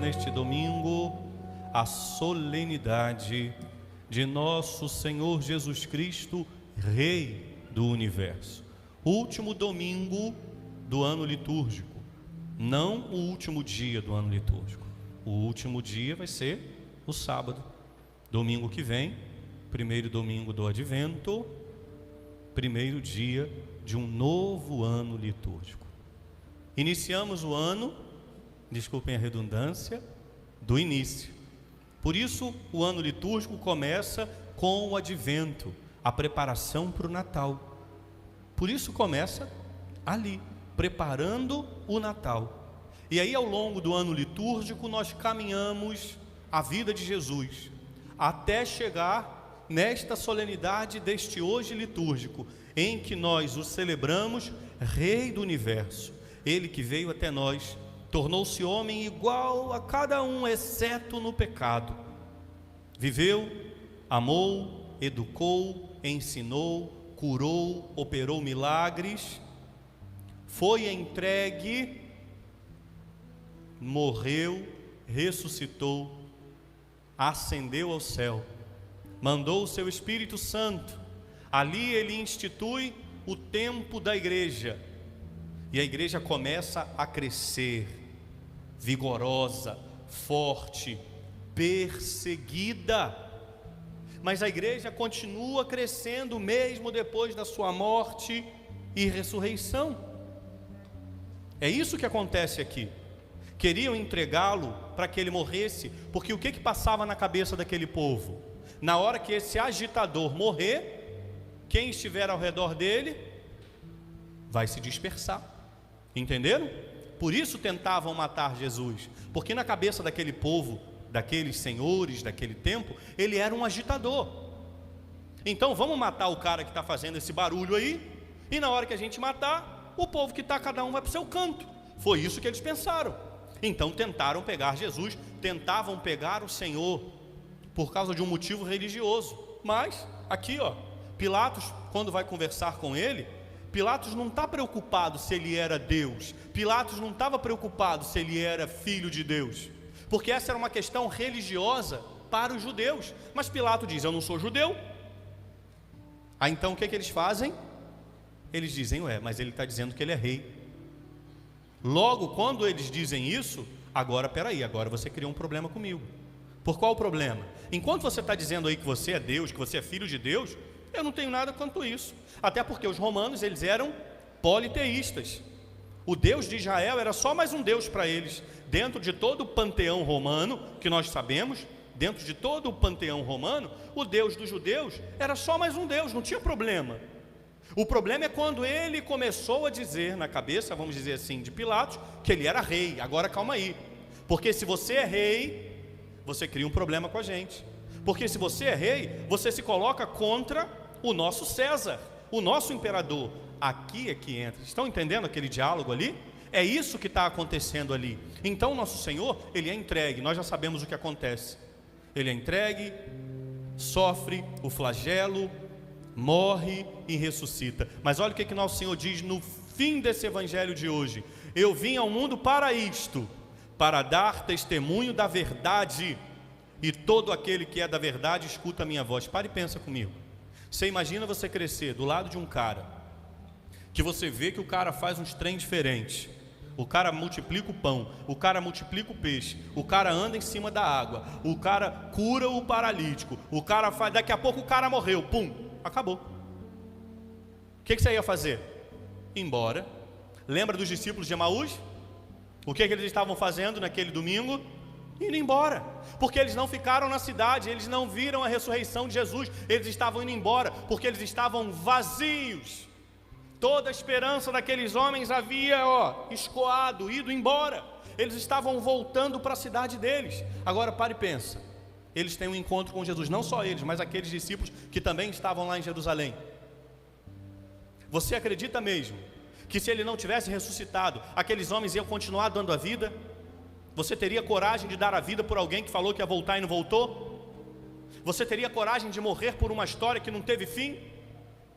neste domingo a solenidade de nosso Senhor Jesus Cristo, Rei do Universo. O último domingo do ano litúrgico, não o último dia do ano litúrgico. O último dia vai ser o sábado, domingo que vem, primeiro domingo do Advento, primeiro dia de um novo ano litúrgico. Iniciamos o ano, desculpem a redundância, do início. Por isso o ano litúrgico começa com o Advento, a preparação para o Natal. Por isso começa ali, preparando o Natal. E aí ao longo do ano litúrgico nós caminhamos a vida de Jesus, até chegar nesta solenidade deste hoje litúrgico, em que nós o celebramos Rei do Universo. Ele que veio até nós, tornou-se homem igual a cada um, exceto no pecado. Viveu, amou, educou, ensinou, curou, operou milagres, foi entregue, morreu, ressuscitou, ascendeu ao céu, mandou o seu Espírito Santo. Ali ele institui o tempo da igreja, e a igreja começa a crescer, vigorosa, forte, perseguida, mas a igreja continua crescendo mesmo depois da sua morte e ressurreição. É isso que acontece aqui. Queriam entregá-lo para que ele morresse, porque o que passava na cabeça daquele povo? Na hora que esse agitador morrer, quem estiver ao redor dele vai se dispersar. Entenderam? Por isso tentavam matar Jesus, porque na cabeça daquele povo, daqueles senhores daquele tempo, ele era um agitador. Então vamos matar o cara que está fazendo esse barulho aí, e na hora que a gente matar, o povo que está, cada um vai para o seu canto. Foi isso que eles pensaram. Então tentaram pegar Jesus, tentavam pegar o Senhor, por causa de um motivo religioso. Mas, aqui ó, Pilatos, quando vai conversar com ele, Pilatos não está preocupado se ele era Deus, Pilatos não estava preocupado se ele era filho de Deus, porque essa era uma questão religiosa para os judeus. Mas Pilatos diz: eu não sou judeu. Aí então o que eles fazem? Eles dizem: ué, mas ele está dizendo que ele é rei. Logo, quando eles dizem isso, agora peraí, agora você criou um problema comigo. Por qual o problema? Enquanto você está dizendo aí que você é Deus, que você é filho de Deus, eu não tenho nada quanto isso. Até porque os romanos, eles eram politeístas. O Deus de Israel era só mais um Deus para eles. Dentro de todo o panteão romano, que nós sabemos, dentro de todo o panteão romano, o Deus dos judeus era só mais um Deus, não tinha problema. O problema é quando ele começou a dizer na cabeça, vamos dizer assim, de Pilatos, que ele era rei. Agora calma aí, porque se você é rei, você cria um problema com a gente. Porque se você é rei, você se coloca contra o nosso César, o nosso imperador. Aqui é que entra. Estão entendendo aquele diálogo ali? É isso que está acontecendo ali. Então nosso Senhor, ele é entregue. Nós já sabemos o que acontece. Ele é entregue, sofre o flagelo, morre e ressuscita. Mas olha o que nosso Senhor diz no fim desse evangelho de hoje: eu vim ao mundo para isto, para dar testemunho da verdade, e todo aquele que é da verdade escuta a minha voz. Pare e pensa comigo. Você imagina você crescer do lado de um cara, que você vê que o cara faz uns trem diferentes. O cara multiplica o pão, o cara multiplica o peixe, o cara anda em cima da água, o cara cura o paralítico, o cara faz, daqui a pouco o cara morreu, pum, acabou. O que você ia fazer? Ir embora. Lembra dos discípulos de Emaús? O que eles estavam fazendo naquele domingo? Indo embora, porque eles não ficaram na cidade, eles não viram a ressurreição de Jesus, eles estavam indo embora, porque eles estavam vazios. Toda a esperança daqueles homens havia escoado, ido embora. Eles estavam voltando para a cidade deles. Agora pare e pensa, eles têm um encontro com Jesus, não só eles, mas aqueles discípulos que também estavam lá em Jerusalém. Você acredita mesmo que se ele não tivesse ressuscitado, aqueles homens iam continuar dando a vida? Você teria coragem de dar a vida por alguém que falou que ia voltar e não voltou? Você teria coragem de morrer por uma história que não teve fim?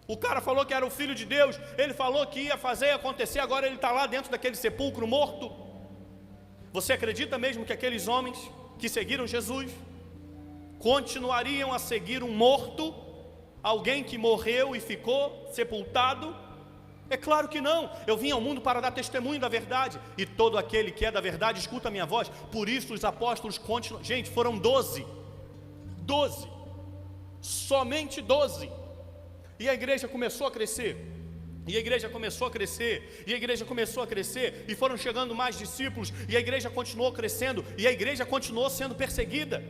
O cara falou que era o Filho de Deus, ele falou que ia fazer acontecer, agora ele está lá dentro daquele sepulcro morto. Você acredita mesmo que aqueles homens que seguiram Jesus continuariam a seguir um morto, alguém que morreu e ficou sepultado? É claro que não. Eu vim ao mundo para dar testemunho da verdade, e todo aquele que é da verdade escuta a minha voz. Por isso os apóstolos continuam. Gente, foram 12, somente 12, e a igreja começou a crescer. E a igreja começou a crescer, e a igreja começou a crescer, e foram chegando mais discípulos, e a igreja continuou crescendo, e a igreja continuou sendo perseguida.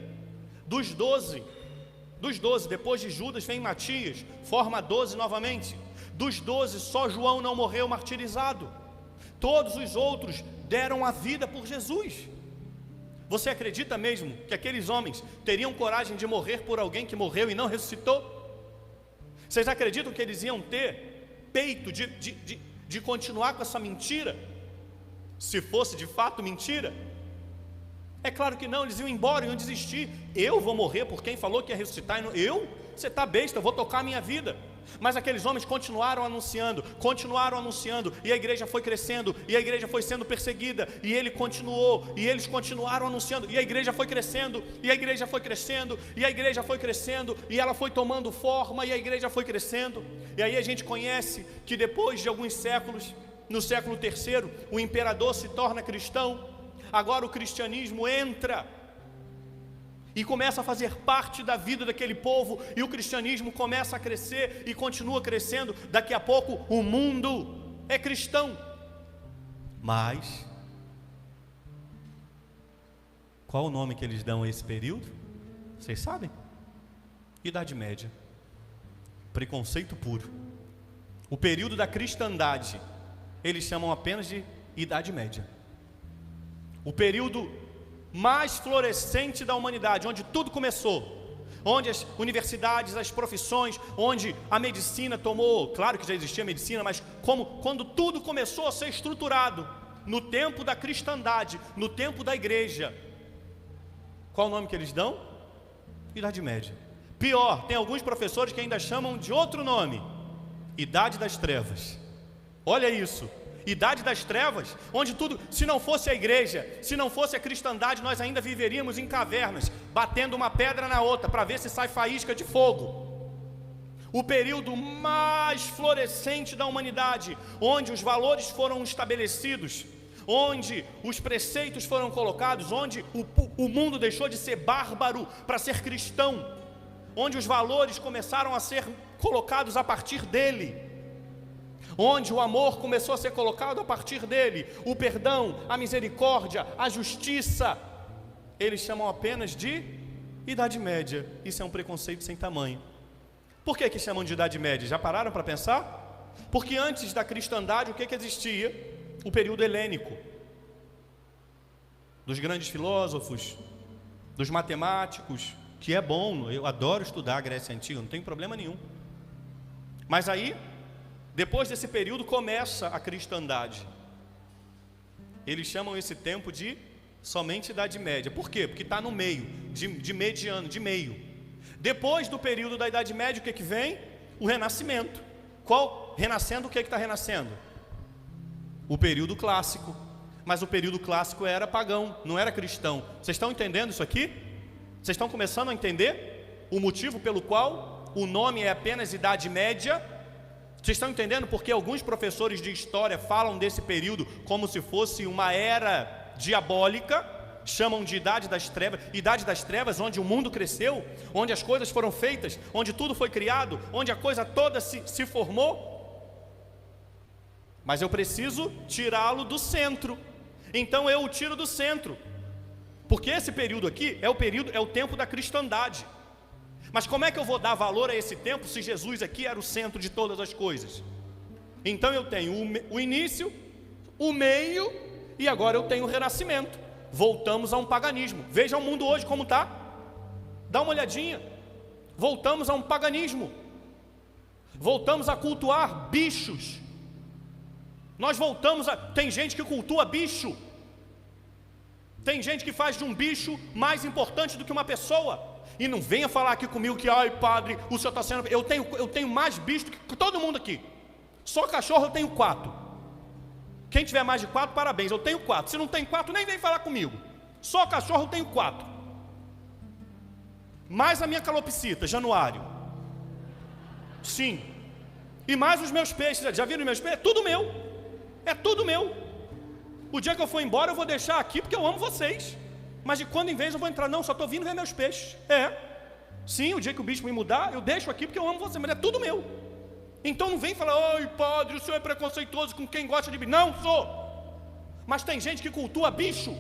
Dos 12, depois de Judas vem Matias, forma 12 novamente. Dos 12, só João não morreu martirizado. Todos os outros deram a vida por Jesus. Você acredita mesmo que aqueles homens teriam coragem de morrer por alguém que morreu e não ressuscitou? Vocês acreditam que eles iam ter peito de continuar com essa mentira, se fosse de fato mentira? É claro que não, eles iam embora, iam desistir. Eu vou morrer por quem falou que ia ressuscitar? Você está besta, eu vou tocar a minha vida. Mas aqueles homens continuaram anunciando, e a igreja foi crescendo, e a igreja foi sendo perseguida, e ele continuou, e eles continuaram anunciando, e a igreja foi crescendo, e a igreja foi crescendo, e a igreja foi crescendo, e ela foi tomando forma, e a igreja foi crescendo. E aí a gente conhece que depois de alguns séculos, no século III, o imperador se torna cristão. Agora o cristianismo entra e começa a fazer parte da vida daquele povo, e o cristianismo começa a crescer e continua crescendo. Daqui a pouco o mundo é cristão. Mas qual o nome que eles dão a esse período? Vocês sabem? Idade Média. Preconceito puro. O período da cristandade eles chamam apenas de Idade Média. O período mais florescente da humanidade, onde tudo começou, onde as universidades, as profissões, onde a medicina tomou, claro que já existia medicina, mas quando tudo começou a ser estruturado, no tempo da cristandade, no tempo da igreja. Qual o nome que eles dão? Idade Média. Pior, tem alguns professores que ainda chamam de outro nome: Idade das Trevas. Olha isso. Idade das trevas, onde tudo, se não fosse a igreja, se não fosse a cristandade, nós ainda viveríamos em cavernas, batendo uma pedra na outra, para ver se sai faísca de fogo. O período mais florescente da humanidade, onde os valores foram estabelecidos, onde os preceitos foram colocados, onde o mundo deixou de ser bárbaro para ser cristão, onde os valores começaram a ser colocados a partir dele, onde o amor começou a ser colocado a partir dele, o perdão, a misericórdia, a justiça, eles chamam apenas de Idade Média. Isso é um preconceito sem tamanho. Por que chamam de Idade Média? Já pararam para pensar? Porque antes da cristandade, o que existia? O período helênico, dos grandes filósofos, dos matemáticos, que é bom, eu adoro estudar a Grécia Antiga, não tem problema nenhum. Mas aí, depois desse período começa a cristandade. Eles chamam esse tempo de somente Idade Média. Por quê? Porque está no meio, de mediano, de meio. Depois do período da Idade Média, o que vem? O Renascimento. Renascendo, o que está renascendo? O período clássico. Mas o período clássico era pagão, não era cristão. Vocês estão entendendo isso aqui? Vocês estão começando a entender o motivo pelo qual o nome é apenas Idade Média? Vocês estão entendendo porque alguns professores de história falam desse período como se fosse uma era diabólica, chamam de Idade das Trevas, onde o mundo cresceu, onde as coisas foram feitas, onde tudo foi criado, onde a coisa toda se formou. Mas eu preciso tirá-lo do centro, então eu o tiro do centro, porque esse período aqui é o tempo da cristandade. Mas como é que eu vou dar valor a esse tempo se Jesus aqui era o centro de todas as coisas? Então eu tenho o início, o meio, e agora eu tenho o renascimento. Voltamos a um paganismo. Veja o mundo hoje como está. Dá uma olhadinha. Voltamos a um paganismo. Voltamos a cultuar bichos. Tem gente que cultua bicho. Tem gente que faz de um bicho mais importante do que uma pessoa. E não venha falar aqui comigo que, ai padre, o senhor está sendo... Eu tenho mais bicho do que todo mundo aqui. Só cachorro eu tenho 4. Quem tiver mais de 4, parabéns, eu tenho 4. Se não tem 4, nem vem falar comigo. Só cachorro eu tenho 4. Mais a minha calopsita, Januário. Sim. E mais os meus peixes, já viram os meus peixes? É tudo meu. É tudo meu. O dia que eu for embora eu vou deixar aqui porque eu amo vocês. Mas de quando em vez eu vou entrar, não, só estou vindo ver meus peixes. Sim, o dia que o bispo me mudar, eu deixo aqui porque eu amo você, mas é tudo meu. Então não vem falar, oi padre, o senhor é preconceituoso com quem gosta de bicho. Não sou. Mas tem gente que cultua bicho.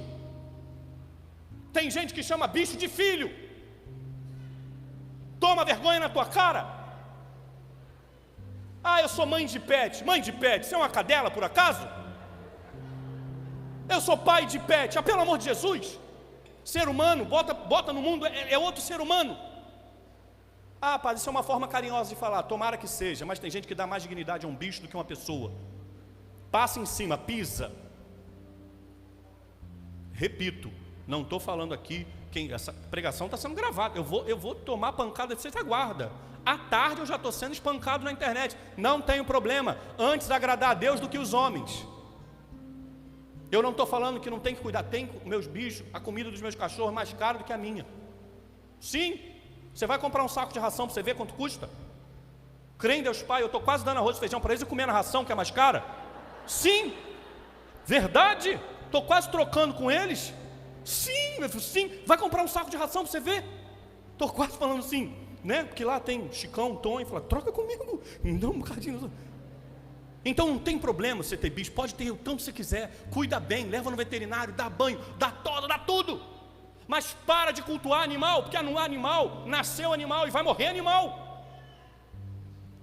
Tem gente que chama bicho de filho. Toma vergonha na tua cara. Ah, eu sou mãe de pet. Mãe de pet, você é uma cadela por acaso? Eu sou pai de pet. Ah, pelo amor de Jesus. Ser humano, bota no mundo, é outro ser humano. Ah, padre, isso é uma forma carinhosa de falar. Tomara que seja, mas tem gente que dá mais dignidade a um bicho do que uma pessoa. Passa em cima, pisa. Repito, não estou falando aqui, essa pregação está sendo gravada. Eu vou tomar pancada, você aguarda. À tarde eu já estou sendo espancado na internet. Não tenho problema. Antes agradar a Deus do que os homens. Eu não estou falando que não tem que cuidar. Tem meus bichos, a comida dos meus cachorros mais cara do que a minha. Sim. Você vai comprar um saco de ração para você ver quanto custa? Crê em Deus Pai, eu estou quase dando arroz e feijão para eles e comendo a ração que é mais cara. Sim. Verdade. Estou quase trocando com eles. Sim, meu filho, sim. Vai comprar um saco de ração para você ver. Estou quase falando assim. Né? Porque lá tem Chicão, Tom, e fala, troca comigo, me dá um bocadinho. Então não tem problema você ter bicho, pode ter o tanto que você quiser, cuida bem, leva no veterinário, dá banho, dá todo, dá tudo. Mas para de cultuar animal, porque não há animal, nasceu animal e vai morrer animal.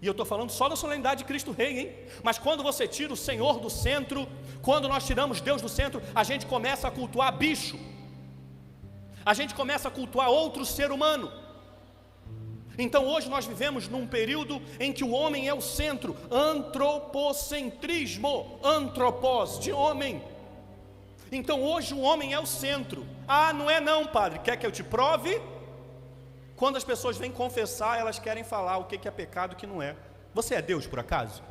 E eu estou falando só da solenidade de Cristo Rei, hein? Mas quando você tira o Senhor do centro, quando nós tiramos Deus do centro, a gente começa a cultuar bicho. A gente começa a cultuar outro ser humano. Então hoje nós vivemos num período em que o homem é o centro, antropocentrismo, antropos, de homem. Então hoje o homem é o centro. Ah, não é não, padre, quer que eu te prove? Quando as pessoas vêm confessar, elas querem falar o que é pecado e o que não é. Você é Deus por acaso?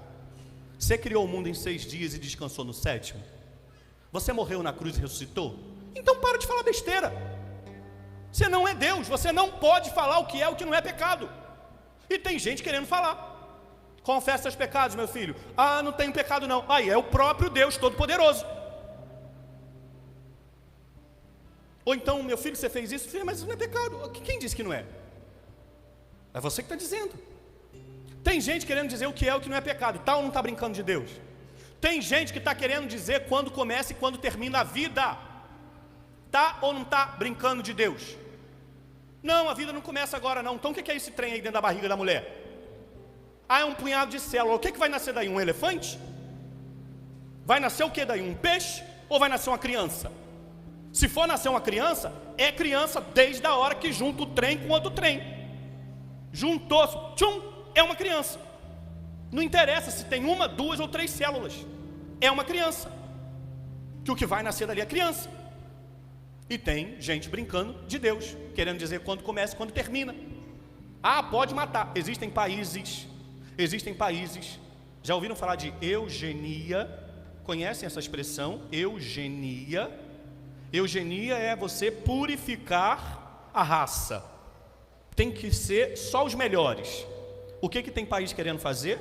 Você criou o mundo em 6 dias e descansou no 7º? Você morreu na cruz e ressuscitou? Então para de falar besteira. Você não é Deus, você não pode falar o que é o que não é pecado. E tem gente querendo falar. Confessa seus pecados, meu filho. Ah, não tenho pecado não. Aí é o próprio Deus Todo-Poderoso. Ou então, meu filho, você fez isso? Filho, mas isso não é pecado. Quem disse que não é? É você que está dizendo. Tem gente querendo dizer o que é o que não é pecado. Tá ou não está brincando de Deus? Tem gente que está querendo dizer quando começa e quando termina a vida. Tá ou não está brincando de Deus? Não, a vida não começa agora não. Então o que é esse trem aí dentro da barriga da mulher? Ah, é um punhado de célula. O que vai nascer daí? Um elefante? Vai nascer o que daí? Um peixe? Ou vai nascer uma criança? Se for nascer uma criança, é criança desde a hora que junta o trem com outro trem. Juntou, tchum, é uma criança. Não interessa se tem 1, 2 ou 3 células. É uma criança. Que o que vai nascer dali é criança. E tem gente brincando de Deus, querendo dizer quando começa e quando termina. Ah, pode matar. Existem países, já ouviram falar de eugenia? Conhecem essa expressão? Eugenia. Eugenia é você purificar a raça. Tem que ser só os melhores. O que tem país querendo fazer?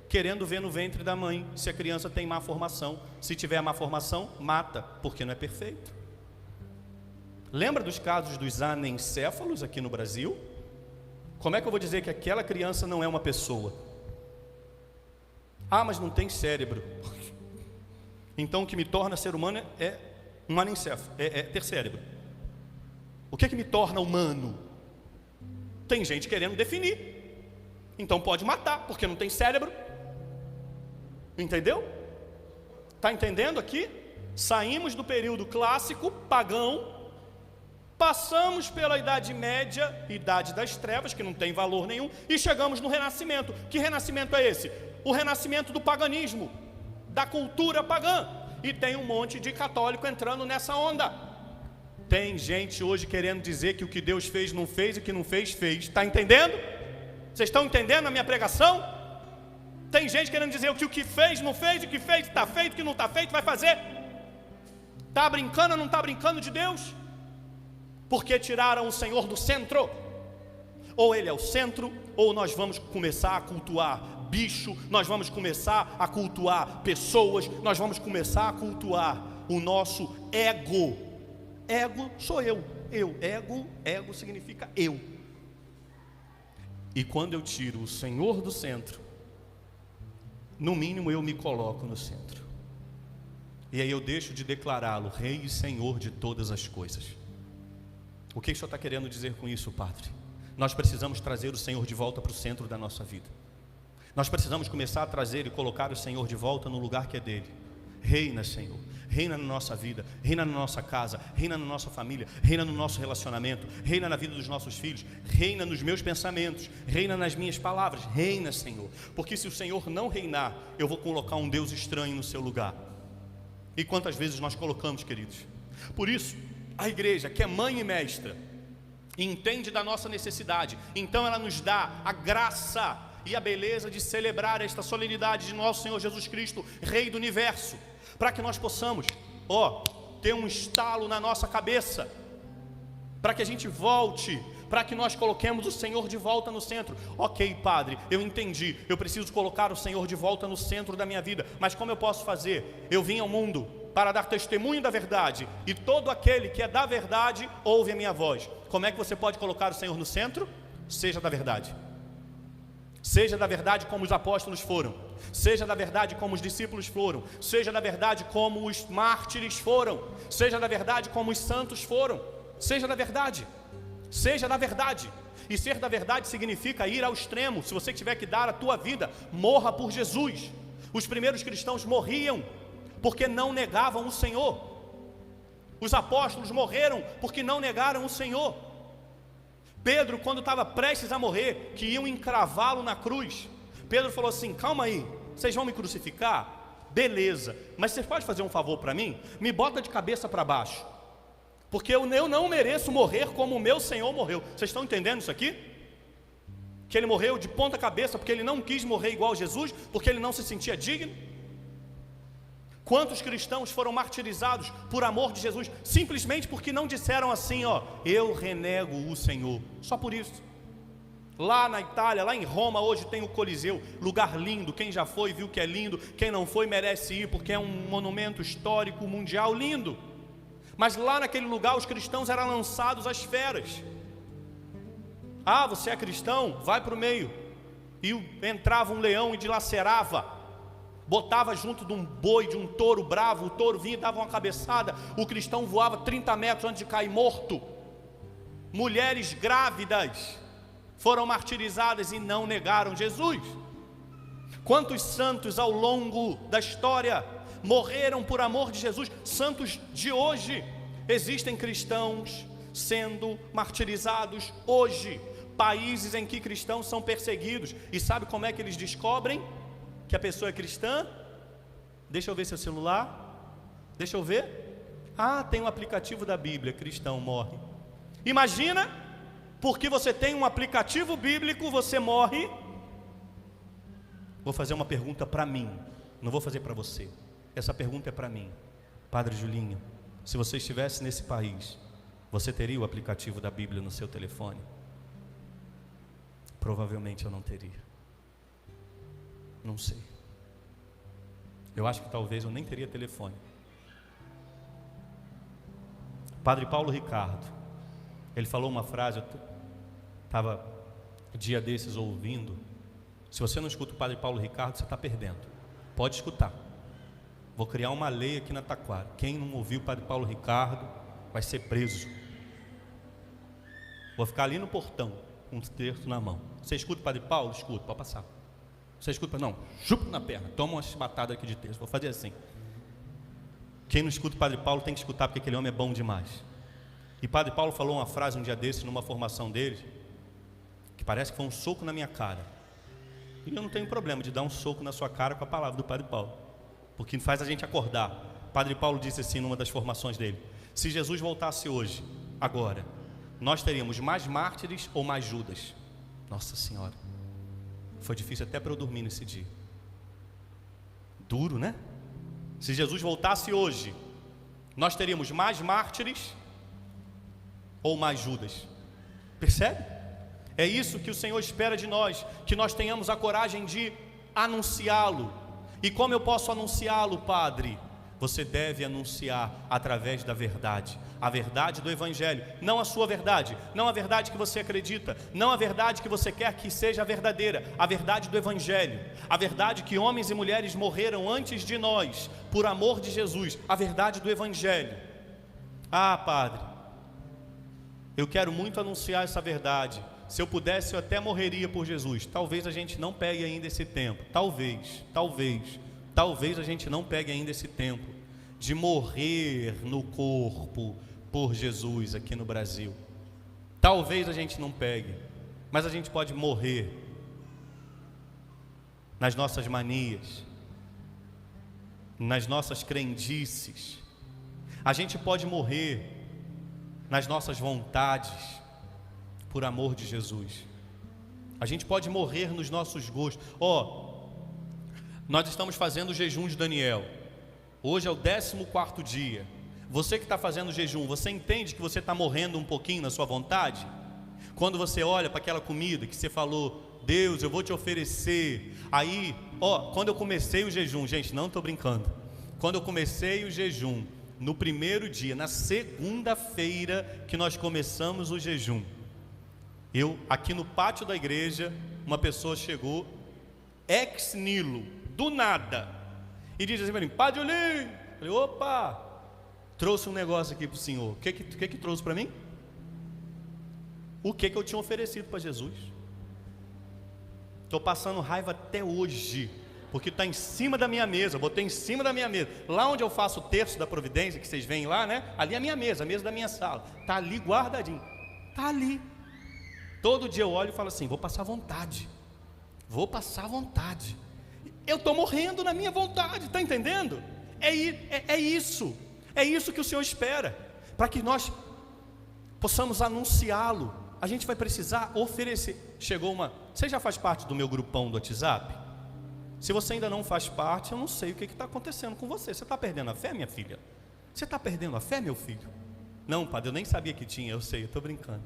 Querendo ver no ventre da mãe se a criança tem má formação. Se tiver má formação, mata, porque não é perfeito. Lembra dos casos dos anencéfalos aqui no Brasil? Como é que eu vou dizer que aquela criança não é uma pessoa? Ah, mas não tem cérebro. Então o que me torna ser humano é um anencéfalo, é ter cérebro. O que me torna humano? Tem gente querendo definir. Então pode matar, porque não tem cérebro. Entendeu? Está entendendo aqui? Saímos do período clássico, pagão, passamos pela Idade Média, Idade das Trevas, que não tem valor nenhum, e chegamos no Renascimento. Que renascimento é esse? O renascimento do paganismo, da cultura pagã. E tem um monte de católico entrando nessa onda. Tem gente hoje querendo dizer que o que Deus fez não fez e o que não fez, fez. Está entendendo? Vocês estão entendendo a minha pregação? Tem gente querendo dizer que o que fez, não fez, o que fez, está feito, o que não está feito, vai fazer. Está brincando ou não está brincando de Deus? Porque tiraram o Senhor do centro. Ou Ele é o centro, ou nós vamos começar a cultuar bicho, nós vamos começar a cultuar pessoas, nós vamos começar a cultuar o nosso ego. Ego sou eu. Ego significa eu. E quando eu tiro o Senhor do centro, no mínimo eu me coloco no centro. E aí eu deixo de declará-lo Rei e Senhor de todas as coisas. O que o Senhor está querendo dizer com isso, Padre? Nós precisamos trazer o Senhor de volta para o centro da nossa vida. Nós precisamos começar a trazer e colocar o Senhor de volta no lugar que é dele. Reina, Senhor. Reina na nossa vida, reina na nossa casa, reina na nossa família, reina no nosso relacionamento, reina na vida dos nossos filhos, reina nos meus pensamentos, reina nas minhas palavras, reina, Senhor. Porque se o Senhor não reinar, eu vou colocar um Deus estranho no seu lugar. E quantas vezes nós colocamos, queridos? Por isso, a igreja, que é mãe e mestra, entende da nossa necessidade, então ela nos dá a graça e a beleza de celebrar esta solenidade de nosso Senhor Jesus Cristo, Rei do Universo, para que nós possamos, ter um estalo na nossa cabeça, para que a gente volte, para que nós coloquemos o Senhor de volta no centro. Ok, Padre, eu entendi, eu preciso colocar o Senhor de volta no centro da minha vida, mas como eu posso fazer? Eu vim ao mundo para dar testemunho da verdade, e todo aquele que é da verdade ouve a minha voz. Como é que você pode colocar o Senhor no centro? Seja da verdade. Seja da verdade como os apóstolos foram, seja da verdade como os discípulos foram, seja da verdade como os mártires foram, seja da verdade como os santos foram. Seja da verdade, seja da verdade. E ser da verdade significa ir ao extremo. Se você tiver que dar a tua vida, morra por Jesus. Os primeiros cristãos morriam porque não negavam o Senhor. Os apóstolos morreram porque não negaram o Senhor. Pedro, quando estava prestes a morrer, que iam encravá-lo na cruz, Pedro falou assim: calma aí, vocês vão me crucificar? Beleza, mas você pode fazer um favor para mim? Me bota de cabeça para baixo, porque eu não mereço morrer como o meu Senhor morreu. Vocês estão entendendo isso aqui? Que ele morreu de ponta cabeça porque ele não quis morrer igual a Jesus, porque ele não se sentia digno. Quantos cristãos foram martirizados por amor de Jesus, simplesmente porque não disseram assim, eu renego o Senhor, só por isso. Lá na Itália, lá em Roma, hoje tem o Coliseu, lugar lindo. Quem já foi viu que é lindo, quem não foi merece ir, porque é um monumento histórico mundial lindo. Mas lá naquele lugar os cristãos eram lançados às feras. Você é cristão? Vai para o meio. E entrava um leão e dilacerava, botava junto de um boi, de um touro bravo, o touro vinha e dava uma cabeçada, o cristão voava 30 metros antes de cair morto. Mulheres grávidas foram martirizadas e não negaram Jesus. Quantos santos ao longo da história morreram por amor de Jesus? Santos de hoje. Existem cristãos sendo martirizados hoje, países em que cristãos são perseguidos. E sabe como é que eles descobrem que a pessoa é cristã? Deixa eu ver seu celular. Deixa eu ver. Tem um aplicativo da Bíblia, cristão morre. Imagina, porque você tem um aplicativo bíblico, você morre. Vou fazer uma pergunta para mim, não vou fazer para você. Essa pergunta é para mim. Padre Julinho, se você estivesse nesse país, você teria o aplicativo da Bíblia no seu telefone? Provavelmente eu não teria. Não sei. Eu acho que talvez eu nem teria telefone. Padre Paulo Ricardo, ele falou uma frase, eu estava dia desses ouvindo. Se você não escuta o Padre Paulo Ricardo, você está perdendo. Pode escutar. Vou criar uma lei aqui na Taquara. Quem não ouviu o Padre Paulo Ricardo vai ser preso. Vou ficar ali no portão com um terço na mão. Você escuta o Padre Paulo? Escuta, pode passar. Você escuta? Não, chupa na perna, toma uma chibatada aqui de terço. Vou fazer assim. Quem não escuta o Padre Paulo tem que escutar, porque aquele homem é bom demais. E Padre Paulo falou uma frase um dia desses, numa formação dele, que parece que foi um soco na minha cara. E eu não tenho problema de dar um soco na sua cara com a palavra do Padre Paulo, porque faz a gente acordar. Padre Paulo disse assim numa das formações dele: se Jesus voltasse hoje, agora, nós teríamos mais mártires ou mais Judas? Nossa Senhora, foi difícil até para eu dormir nesse dia. Duro, né? Se Jesus voltasse hoje, nós teríamos mais mártires ou mais Judas? Percebe? É isso que o Senhor espera de nós, que nós tenhamos a coragem de anunciá-lo. E como eu posso anunciá-lo, Padre? Você deve anunciar através da verdade, a verdade do Evangelho, não a sua verdade, não a verdade que você acredita, não a verdade que você quer que seja verdadeira, a verdade do Evangelho, a verdade que homens e mulheres morreram antes de nós, por amor de Jesus, a verdade do Evangelho. Ah, Padre, eu quero muito anunciar essa verdade. Se eu pudesse, eu até morreria por Jesus. Talvez a gente não pegue ainda esse tempo. Talvez a gente não pegue ainda esse tempo de morrer no corpo por Jesus aqui no Brasil. Talvez a gente não pegue, mas a gente pode morrer nas nossas manias, nas nossas crendices. A gente pode morrer nas nossas vontades, por amor de Jesus. A gente pode morrer nos nossos gostos. Nós estamos fazendo o jejum de Daniel. Hoje é o 14º dia. Você que está fazendo o jejum, você entende que você está morrendo um pouquinho na sua vontade? Quando você olha para aquela comida que você falou, Deus, eu vou te oferecer. Aí, quando eu comecei o jejum, gente, não estou brincando. Quando eu comecei o jejum, no primeiro dia, na segunda-feira que nós começamos o jejum, aqui no pátio da igreja, uma pessoa chegou, ex nihilo, do nada, e diz assim para mim, Padre Julinho, falei, opa, trouxe um negócio aqui para o senhor. O que trouxe para mim? O que eu tinha oferecido para Jesus. Estou passando raiva até hoje, porque está em cima da minha mesa, botei em cima da minha mesa, lá onde eu faço o terço da providência, que vocês veem lá, né? Ali é a minha mesa, a mesa da minha sala, está ali guardadinho, está ali. Todo dia eu olho e falo assim, vou passar vontade. Eu estou morrendo na minha vontade, está entendendo? É isso que o Senhor espera, para que nós possamos anunciá-lo. A gente vai precisar oferecer. Você já faz parte do meu grupão do WhatsApp? Se você ainda não faz parte, eu não sei o que está acontecendo com você. Você está perdendo a fé, minha filha? Você está perdendo a fé, meu filho? Não, Padre, eu nem sabia que tinha, eu sei, eu estou brincando.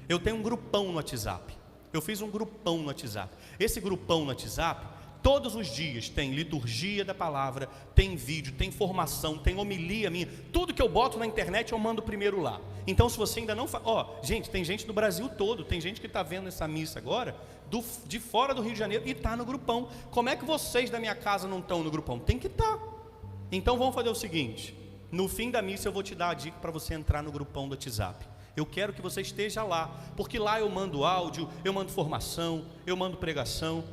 Eu tenho um grupão no WhatsApp. Eu fiz um grupão no WhatsApp. Esse grupão no WhatsApp, todos os dias tem liturgia da palavra, tem vídeo, tem formação, tem homilia minha. Tudo que eu boto na internet eu mando primeiro lá. Então se você ainda não faz... gente, tem gente do Brasil todo, tem gente que está vendo essa missa agora, de fora do Rio de Janeiro, e está no grupão. Como é que vocês da minha casa não estão no grupão? Tem que estar. Então vamos fazer o seguinte, no fim da missa eu vou te dar a dica para você entrar no grupão do WhatsApp. Eu quero que você esteja lá, porque lá eu mando áudio, eu mando formação, eu mando pregação.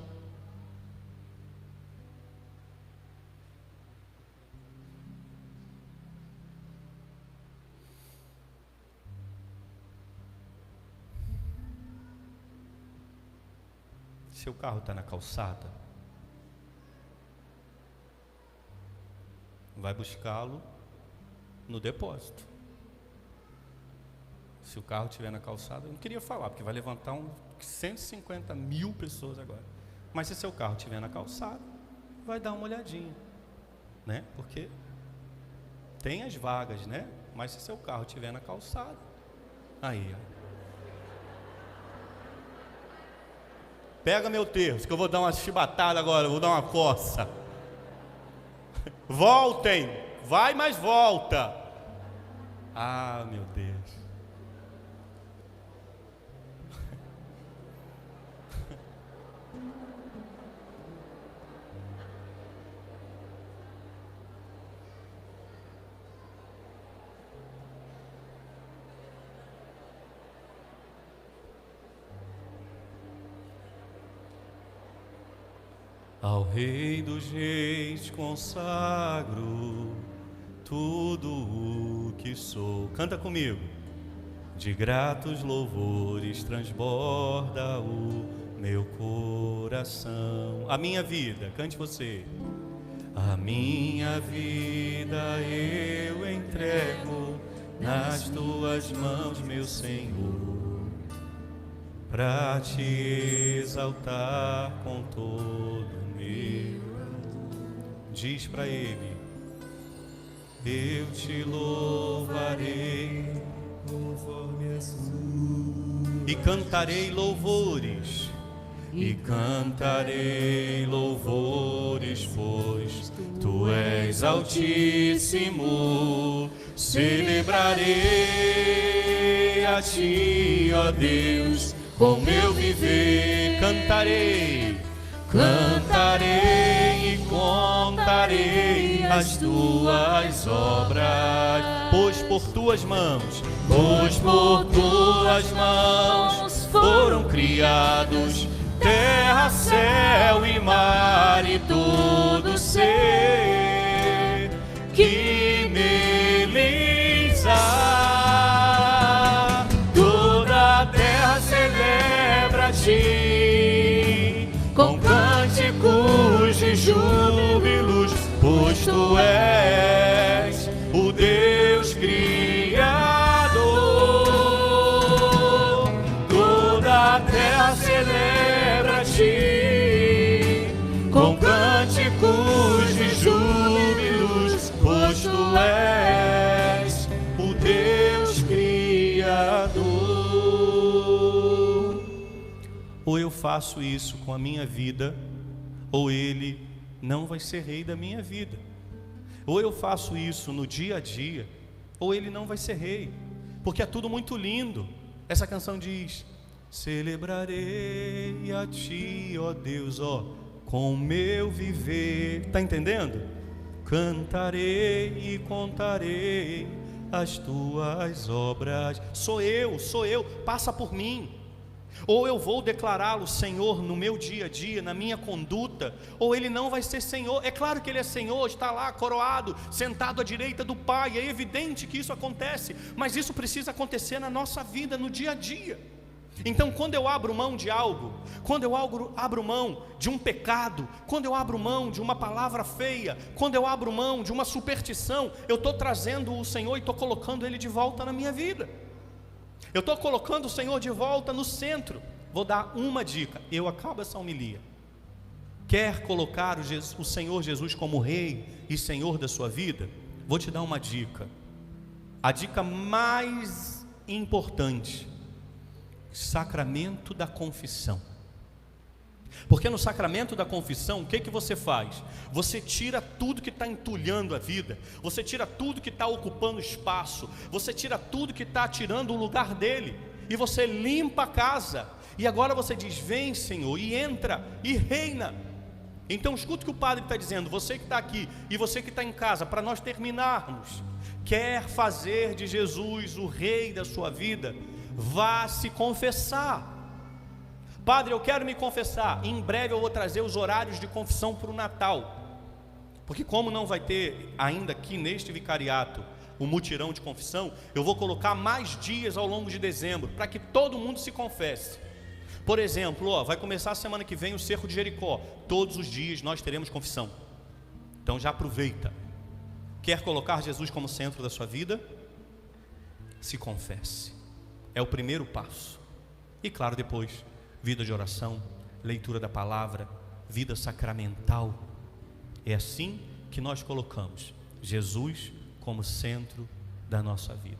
Seu carro está na calçada, vai buscá-lo no depósito. Se o carro estiver na calçada, eu não queria falar, porque vai levantar 150 mil pessoas agora. Mas se seu carro estiver na calçada, vai dar uma olhadinha, né? Porque tem as vagas, né? Mas se seu carro estiver na calçada, aí, pega meu terço, que eu vou dar uma chibatada agora, vou dar uma coça. Voltem, vai, mas volta. Ah, meu Deus. Ao Rei dos Reis consagro tudo o que sou. Canta comigo. De gratos louvores transborda o meu coração. A minha vida, cante você. A minha vida eu entrego nas tuas mãos, meu Senhor, para te exaltar com todo o meu amor. Diz para Ele: eu te louvarei conforme és tu, e cantarei louvores, pois tu és altíssimo. Celebrarei a ti, ó Deus, com meu viver. Cantarei e contarei as tuas obras, pois por tuas mãos foram criados terra, céu e mar e todo ser que neles há. Toda a terra celebra a ti com cânticos de júbilos, pois tu és o Deus Criador. Toda a terra celebra a ti com cânticos de júbilos, pois tu és o Deus Criador. Ou eu faço isso com a minha vida, ou Ele não vai ser rei da minha vida. Ou eu faço isso no dia a dia, ou Ele não vai ser rei, porque é tudo muito lindo. Essa canção diz: celebrarei a ti, ó Deus, ó, com o meu viver. Está entendendo? Cantarei e contarei as tuas obras. Sou eu, passa por mim. Ou eu vou declará-lo Senhor no meu dia a dia, na minha conduta, ou Ele não vai ser Senhor. É claro que Ele é Senhor, está lá coroado, sentado à direita do Pai. É evidente que isso acontece, mas isso precisa acontecer na nossa vida, no dia a dia. Então, quando eu abro mão de algo, quando eu abro mão de um pecado, quando eu abro mão de uma palavra feia, quando eu abro mão de uma superstição, eu estou trazendo o Senhor e estou colocando Ele de volta na minha vida. Eu estou colocando o Senhor de volta no centro. Vou dar uma dica, eu acabo essa homilia. Quer colocar o Senhor Jesus como Rei e Senhor da sua vida? Vou te dar uma dica. A dica mais importante: sacramento da confissão. Porque no sacramento da confissão, o que você faz? Você tira tudo que está entulhando a vida, você tira tudo que está ocupando espaço, você tira tudo que está tirando o lugar dele, e você limpa a casa, e agora você diz: vem Senhor, e entra, e reina. Então escuta o que o padre está dizendo, você que está aqui, e você que está em casa, para nós terminarmos. Quer fazer de Jesus o Rei da sua vida? Vá se confessar. Padre, eu quero me confessar. Em breve eu vou trazer os horários de confissão para o Natal, porque como não vai ter ainda aqui neste vicariato o mutirão de confissão, eu vou colocar mais dias ao longo de dezembro, para que todo mundo se confesse. Por exemplo, vai começar a semana que vem o Cerco de Jericó. Todos os dias nós teremos confissão. Então já aproveita. Quer colocar Jesus como centro da sua vida? Se confesse. É o primeiro passo. E claro, depois, vida de oração, leitura da palavra, vida sacramental. É assim que nós colocamos Jesus como centro da nossa vida.